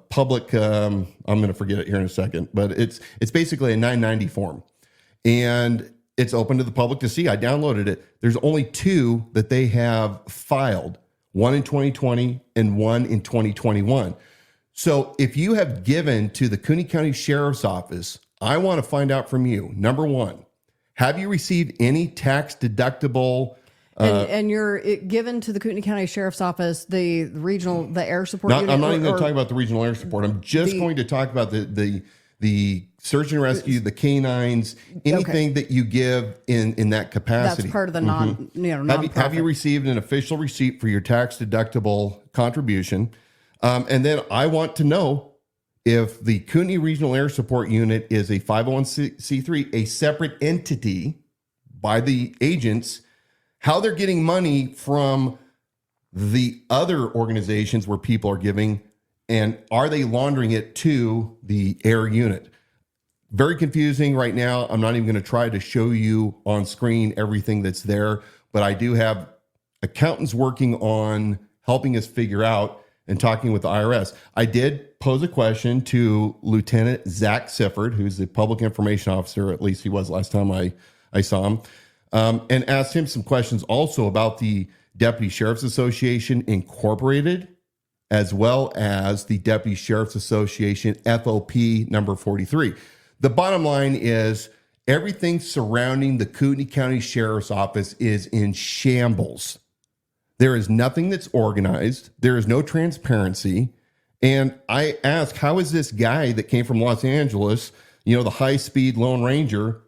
public, I'm going to forget it here in a second, but it's basically a 990 form. And it's open to the public to see. I downloaded it. There's only two that they have filed, one in 2020 and one in 2021. So if you have given to the Kootenai County Sheriff's Office, I want to find out from you, number one, have you received any tax deductible? And you're given to the Kootenai County Sheriff's Office, the air support unit? I'm not even going to talk about the regional air support. I'm just going to talk about the search and rescue, the canines, anything that you give in that capacity. That's part of the nonprofit. Have you received an official receipt for your tax deductible contribution? And then I want to know if the Kootenai Regional Air Support Unit is a 501c3, a separate entity by the agents, how they're getting money from the other organizations where people are giving, and are they laundering it to the air unit? Very confusing right now. I'm not even going to try to show you on screen everything that's there, but I do have accountants working on helping us figure out and talking with the IRS. I did pose a question to Lieutenant Zach Sifford, who's the public information officer, at least he was last time I saw him, and asked him some questions also about the Deputy Sheriff's Association Incorporated, as well as the Deputy Sheriff's Association FOP number 43. The bottom line is everything surrounding the Kootenai County Sheriff's Office is in shambles. There is nothing that's organized. There is no transparency. And I ask, how is this guy that came from Los Angeles, the high-speed Lone Ranger,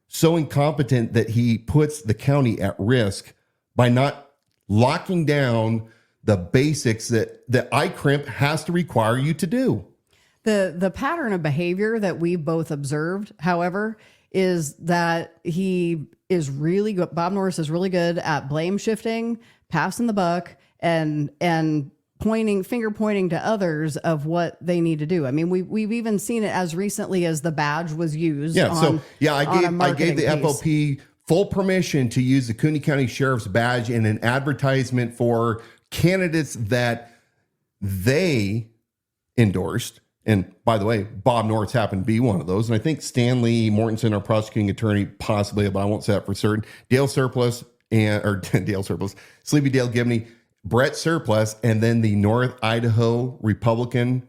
so incompetent that he puts the county at risk by not locking down the basics that ICRIMP has to require you to do? The pattern of behavior that we both observed, however, is that he is really good. Bob Norris is really good at blame shifting, passing the buck, and finger pointing to others of what they need to do. I mean, we've even seen it as recently as the badge was used. I gave the FOP full permission to use the Kootenai County Sheriff's badge in an advertisement for candidates that they endorsed. And by the way, Bob Norris happened to be one of those. And I think Stanley Mortensen, our prosecuting attorney, possibly, but I won't say that for certain. Dale Surplus, Sleepy Dale Gibney, Brett Surplus, and then the North Idaho Republican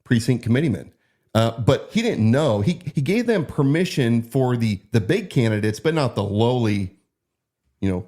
precinct committeeman. But he didn't know. He gave them permission for the big candidates, but not the lowly,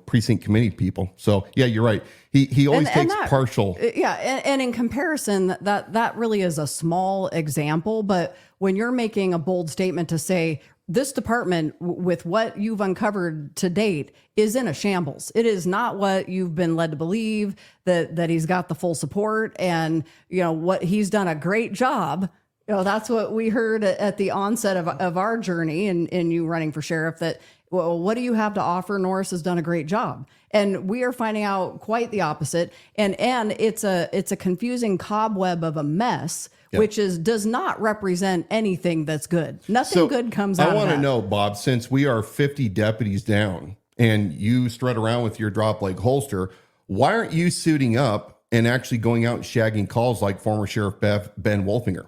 precinct committee people. So yeah, you're right. He always takes partial. Yeah, and in comparison, that really is a small example. But when you're making a bold statement to say this department, with what you've uncovered to date, is in a shambles. It is not what you've been led to believe, that he's got the full support, and what he's done a great job. That's what we heard at the onset of our journey in you running for sheriff, that, well, what do you have to offer? Norris has done a great job. And we are finding out quite the opposite. And it's a confusing cobweb of a mess, which does not represent anything that's good. Nothing good comes out of that. I want to know, Bob, since we are 50 deputies down and you strut around with your drop leg holster, why aren't you suiting up and actually going out and shagging calls like former Sheriff Ben Wolfinger?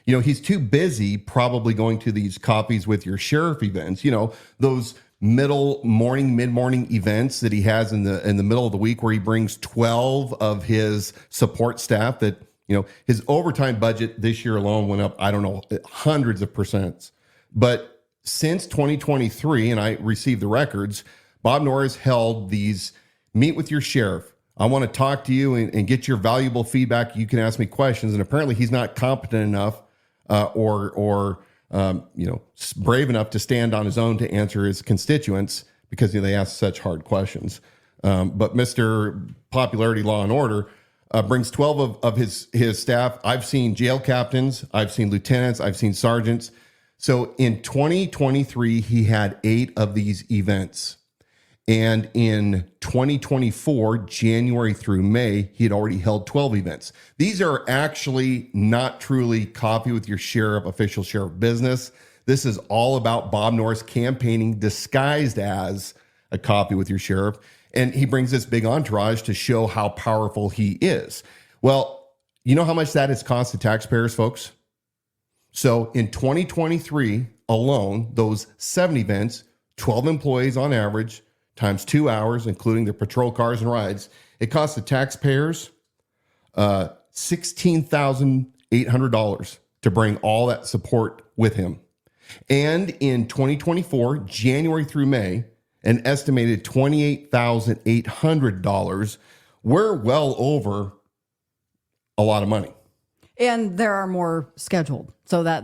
He's too busy probably going to these coffees with your sheriff events, those mid-morning events that he has in the middle of the week, where he brings 12 of his support staff. That his overtime budget this year alone went up, I don't know, hundreds of percents. But since 2023, and I received the records, Bob Norris held these meet with your sheriff. I want to talk to you and get your valuable feedback. You can ask me questions. And apparently he's not competent enough or brave enough to stand on his own to answer his constituents, because they ask such hard questions. But Mr. Popularity, Law and Order brings 12 of his staff. I've seen jail captains, I've seen lieutenants, I've seen sergeants. So in 2023, he had 8 of these events. And in 2024, January through May, he had already held 12 events. These are actually not truly coffee with your sheriff, official sheriff business. This is all about Bob Norris campaigning disguised as a coffee with your sheriff. And he brings this big entourage to show how powerful he is. Well, you know how much that has cost the taxpayers, folks? So in 2023 alone, those 7 events, 12 employees on average, times 2 hours, including their patrol cars and rides, it cost the taxpayers $16,800 to bring all that support with him. And in 2024, January through May, an estimated $28,800. We're well over a lot of money. And there are more scheduled. So that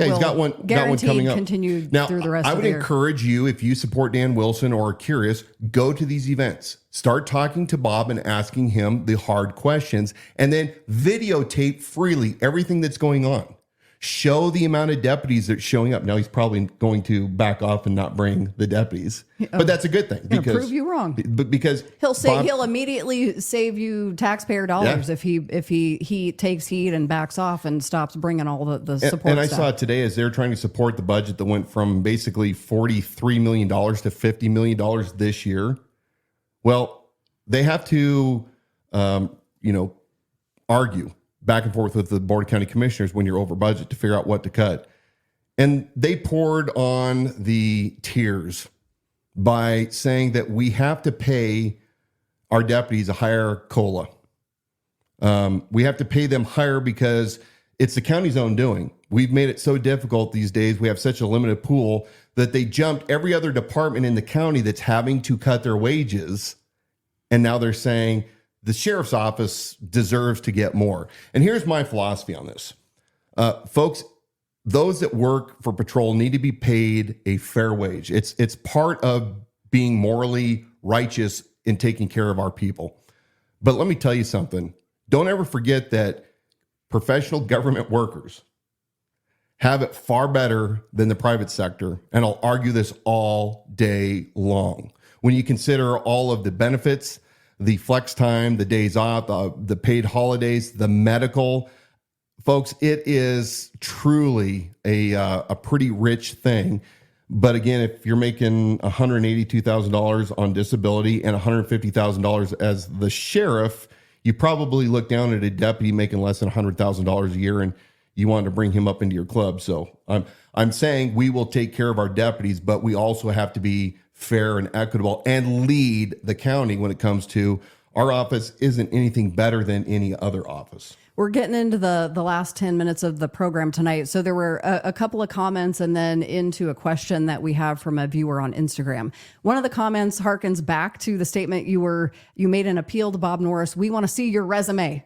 He's will got one coming guaranteed up. continue Now, through the rest I of would the year. encourage you, if you support Dan Wilson or are curious, go to these events. Start talking to Bob and asking him the hard questions, and then videotape freely everything that's going on. Show the amount of deputies that's showing up. Now, he's probably going to back off and not bring the deputies, but that's a good thing. Gonna prove you wrong. But because He'll immediately save you taxpayer dollars if he takes heed and backs off and stops bringing all the support. And I staff. saw it today as they're trying to support the budget that went from basically $43 million to $50 million this year. Well, they have to, argue back and forth with the Board of County Commissioners when you're over budget to figure out what to cut. And they poured on the tiers by saying that we have to pay our deputies a higher COLA. We have to pay them higher because it's the county's own doing. We've made it so difficult these days. We have such a limited pool that they jumped every other department in the county that's having to cut their wages. And now they're saying the sheriff's office deserves to get more. And here's my philosophy on this. Folks, those that work for patrol need to be paid a fair wage. It's part of being morally righteous in taking care of our people. But let me tell you something. Don't ever forget that professional government workers have it far better than the private sector. And I'll argue this all day long. When you consider all of the benefits, the flex time, the days off, the paid holidays, the medical, folks, it is truly a pretty rich thing. But again, if you're making $182,000 on disability and $150,000 as the sheriff, you probably look down at a deputy making less than $100,000 a year and you want to bring him up into your club. So I'm saying we will take care of our deputies, but we also have to be fair and equitable and lead the county when it comes to our office isn't anything better than any other office. We're getting into the last 10 minutes of the program tonight. So there were a couple of comments and then into a question that we have from a viewer on Instagram. One of the comments harkens back to the statement you made an appeal to Bob Norris. We want to see your resume.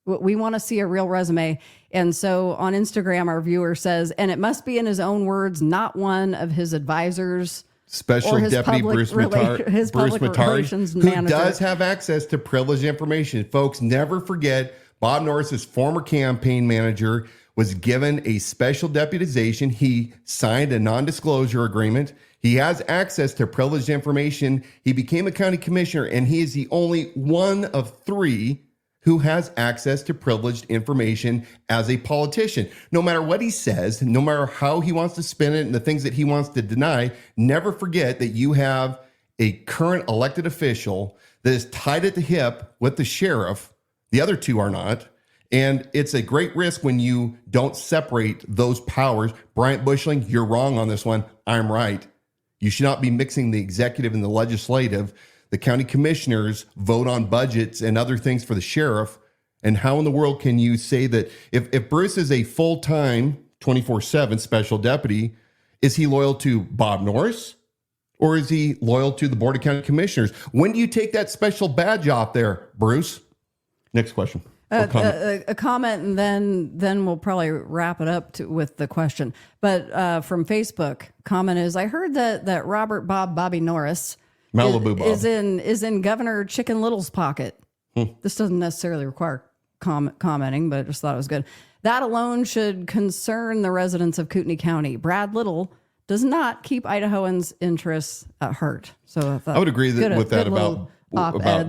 We want to see a real resume. And so on Instagram, our viewer says, and it must be in his own words, not one of his advisors. Special Deputy Bruce Matari, who manager. Does have access to privileged information. Folks, never forget, Bob Norris's former campaign manager was given a special deputization. He signed a non-disclosure agreement. He has access to privileged information. He became a county commissioner, and he is the only one of three who has access to privileged information as a politician. No matter what he says, no matter how he wants to spin it and the things that he wants to deny, never forget that you have a current elected official that is tied at the hip with the sheriff. The other two are not. And it's a great risk when you don't separate those powers. Bryant Bushling, you're wrong on this one. I'm right. You should not be mixing the executive and the legislative. The county commissioners vote on budgets and other things for the sheriff. And how in the world can you say that if Bruce is a full-time 24/7 special deputy, is he loyal to Bob Norris or is he loyal to the Board of County Commissioners? When do you take that special badge off there, Bruce? Next question. A comment, and then we'll probably wrap it up with the question. But from Facebook, comment is, I heard that Robert Bobby Norris Malibu Bob is in Governor Chicken Little's pocket. This doesn't necessarily require commenting, but I just thought it was good. That alone should concern the residents of Kootenai County. Brad Little does not keep Idahoans' interests at heart. So I would agree with that about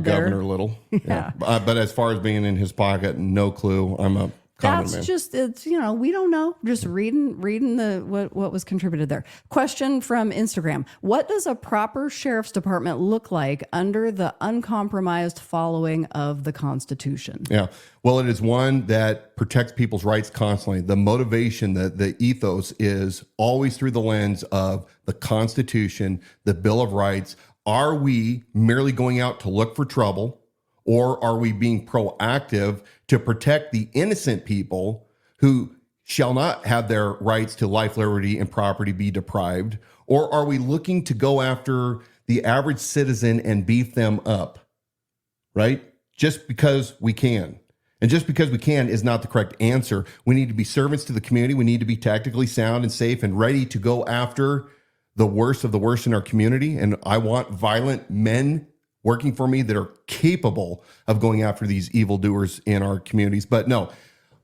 Governor Little. Yeah. But as far as being in his pocket, no clue. I'm a common man. That's just, it's, we don't know. Just reading what was contributed there. Question from Instagram. What does a proper sheriff's department look like under the uncompromised following of the Constitution? Yeah. Well, it is one that protects people's rights constantly. The motivation, the ethos is always through the lens of the Constitution, the Bill of Rights. Are we merely going out to look for trouble, or are we being proactive to protect the innocent people who shall not have their rights to life, liberty, and property be deprived? Or are we looking to go after the average citizen and beef them up, right? Just because we can. And just because we can is not the correct answer. We need to be servants to the community. We need to be tactically sound and safe and ready to go after the worst of the worst in our community. And I want violent men working for me that are capable of going after these evildoers in our communities. But no,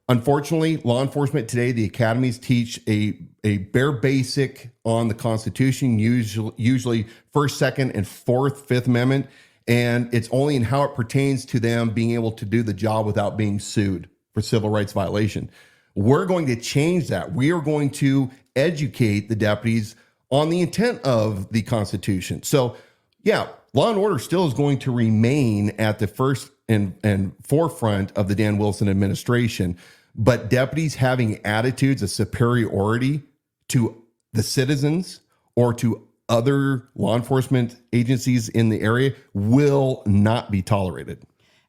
unfortunately, law enforcement today, the academies teach a bare basic on the Constitution, usually First, Second, and Fourth, Fifth Amendment. And it's only in how it pertains to them being able to do the job without being sued for civil rights violation. We're going to change that. We are going to educate the deputies on the intent of the Constitution. So, yeah, law and order still is going to remain at the first and forefront of the Dan Wilson administration. But deputies having attitudes of superiority to the citizens or to other law enforcement agencies in the area will not be tolerated.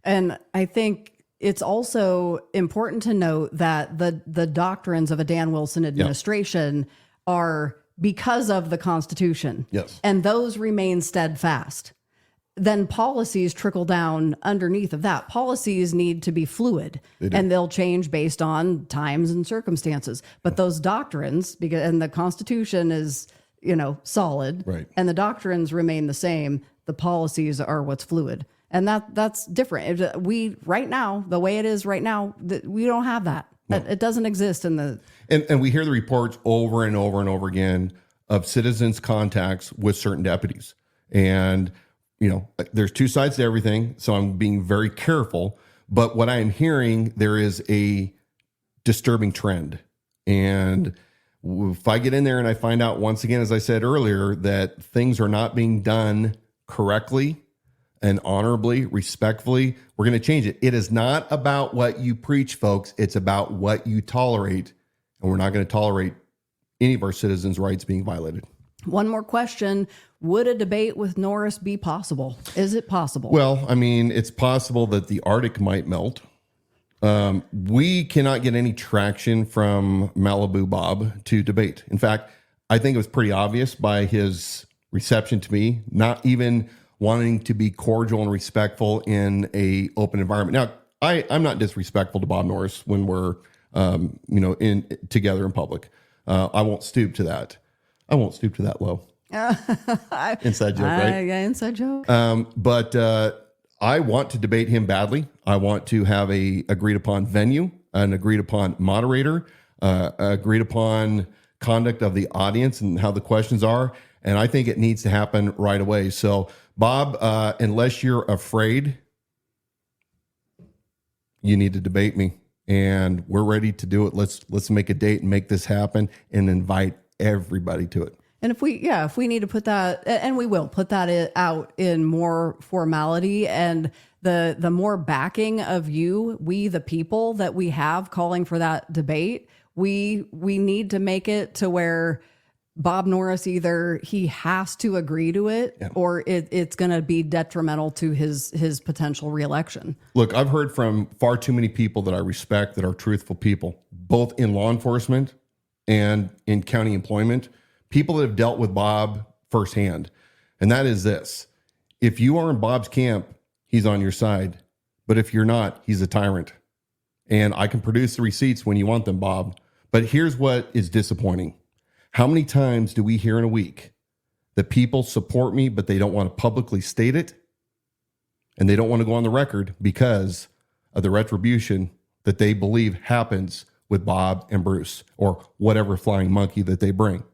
And I think it's also important to note that the doctrines of a Dan Wilson administration are because of the Constitution. Yes. And those remain steadfast. Then policies trickle down underneath of that. Policies need to be fluid and they'll change based on times and circumstances. But those doctrines, and the Constitution is, solid, right, and the doctrines remain the same, the policies are what's fluid. And that's different. We right now, the way it is right now, we don't have that. No. It doesn't exist in the... And we hear the reports over and over and over again of citizens' contacts with certain deputies. And, there's two sides to everything, so I'm being very careful. But what I am hearing, there is a disturbing trend. And if I get in there and I find out, once again, as I said earlier, that things are not being done correctly and honorably, respectfully, we're going to change it. It is not about what you preach, folks. It's about what you tolerate. And we're not going to tolerate any of our citizens' rights being violated. One more question. Would a debate with Norris be possible? Is it possible? Well, I mean, it's possible that the Arctic might melt. We cannot get any traction from Malibu Bob to debate. In fact, I think it was pretty obvious by his reception to me, not even wanting to be cordial and respectful in a open environment. Now, I'm not disrespectful to Bob Norris when we're, together in public. I won't stoop to that. I won't stoop to that low. Inside joke, right? Yeah, inside joke. But I want to debate him badly. I want to have a agreed upon venue, an agreed upon moderator, agreed upon conduct of the audience and how the questions are. And I think it needs to happen right away. So, Bob, unless you're afraid, you need to debate me. And we're ready to do it. Let's make a date and make this happen and invite everybody to it. And if we need to put that, and we will put that out in more formality and the more backing of we the people that we have calling for that debate, we need to make it to where Bob Norris, either he has to agree to it or it's going to be detrimental to his potential reelection. Look, I've heard from far too many people that I respect that are truthful people, both in law enforcement and in county employment, people that have dealt with Bob firsthand. And that is this: if you are in Bob's camp, he's on your side. But if you're not, he's a tyrant. And I can produce the receipts when you want them, Bob. But here's what is disappointing. How many times do we hear in a week that people support me, but they don't want to publicly state it? And they don't want to go on the record because of the retribution that they believe happens with Bob and Bruce or whatever flying monkey that they bring.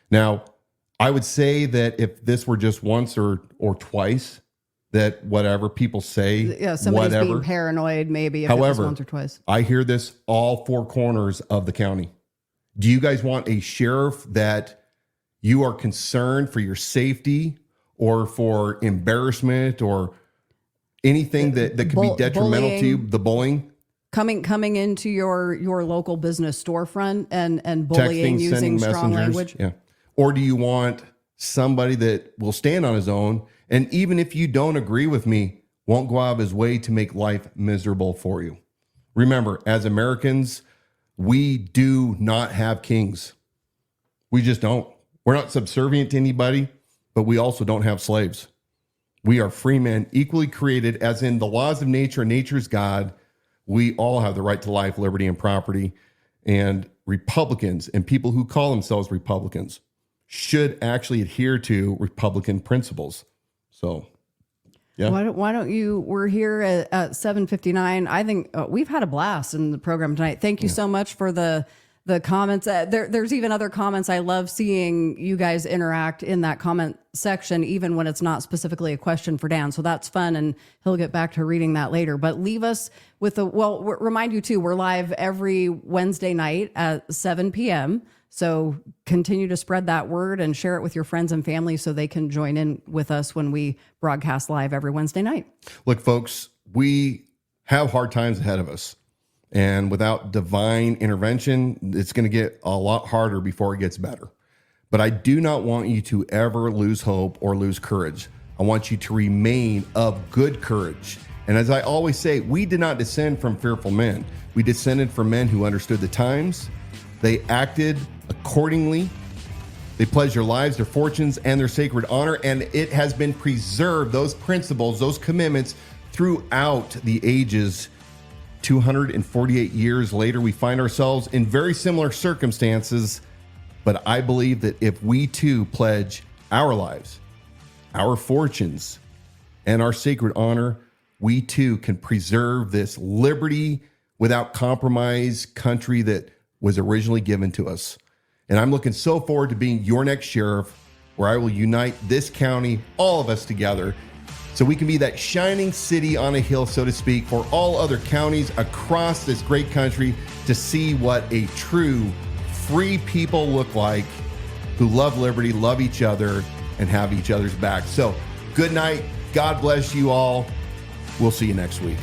Now, I would say that if this were just once or twice, that whatever people say, somebody's being paranoid, maybe if however, it was once or twice. I hear this all four corners of the county. Do you guys want a sheriff that you are concerned for your safety or for embarrassment or anything that could be detrimental to you? The bullying? Coming into your local business storefront and bullying, texting, using strong language? Yeah. Or do you want somebody that will stand on his own and even if you don't agree with me, won't go out of his way to make life miserable for you? Remember, as Americans, we do not have kings. We just don't. We're not subservient to anybody, but we also don't have slaves. We are free men, equally created, as in the laws of nature and nature's God. We all have the right to life, liberty, and property. And Republicans and people who call themselves Republicans should actually adhere to Republican principles. So, yeah. Why don't you? We're here at 7:59. I think we've had a blast in the program tonight. Thank you so much for the comments. There's even other comments. I love seeing you guys interact in that comment section, even when it's not specifically a question for Dan. So that's fun, and he'll get back to reading that later. But leave us with remind you too, we're live every Wednesday night at 7 p.m. So continue to spread that word and share it with your friends and family so they can join in with us when we broadcast live every Wednesday night. Look, folks, we have hard times ahead of us. And without divine intervention, it's going to get a lot harder before it gets better. But I do not want you to ever lose hope or lose courage. I want you to remain of good courage. And as I always say, we did not descend from fearful men. We descended from men who understood the times. They acted accordingly. They pledged their lives, their fortunes, and their sacred honor. And it has been preserved, those principles, those commitments, throughout the ages. 248 years later, we find ourselves in very similar circumstances, but I believe that if we too pledge our lives, our fortunes, and our sacred honor, we too can preserve this liberty without compromise country that was originally given to us. And I'm looking so forward to being your next sheriff, where I will unite this county, all of us together, so we can be that shining city on a hill, so to speak, for all other counties across this great country to see what a true free people look like, who love liberty, love each other, and have each other's back. So good night. God bless you all. We'll see you next week.